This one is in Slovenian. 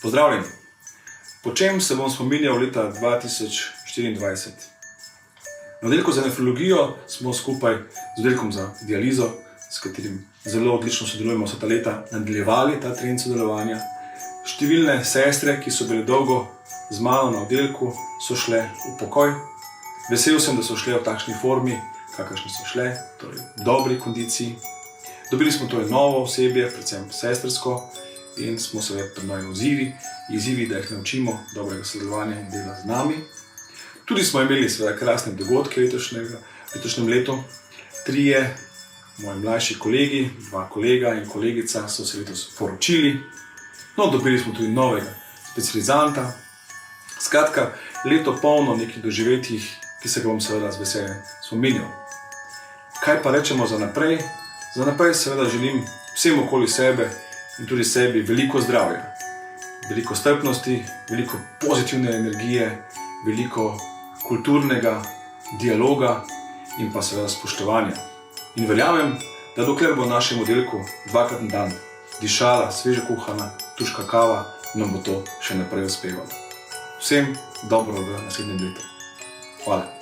Pozdravljeni! Po čem se bom spominjal leta 2024? Na oddelku za nefrologijo smo skupaj z oddelkom za dializo, s katerim zelo odlično sodelujemo vsa ta leta, nadaljevali ta trend sodelovanja. Številne sestre, ki so bile dolgo z mano na oddelku, so šle v pokoj. Vesel sem, da so šle v takšni formi, kakršni so šle, torej v dobri kondiciji. Dobili smo torej novo osebje, predvsem sestrsko, in smo seveda pred novimi izzivi, da jih naučimo dobrega sodelovanja in dela z nami. Tudi smo imeli seveda krasne dogodke v letošnjem letu. 3 moji mlajši kolegi, 2 kolega in kolegica so se letos poročili. Dobili smo tudi novega specializanta. Skratka, leto polno nekih doživetij, ki se ga bom seveda z veseljem spominjal. Kaj pa rečemo za naprej? Za naprej seveda želim vsem okoli sebe in tudi sebi veliko zdravja, veliko strpnosti, veliko pozitivne energije, veliko kulturnega dialoga in pa seveda spoštovanja. In verjamem, da dokler bo v našem oddelku 2krat na dan dišala sveže kuhana turška kava, nam bo to še naprej uspevalo. Vsem dobro v naslednjem letu. Hvala.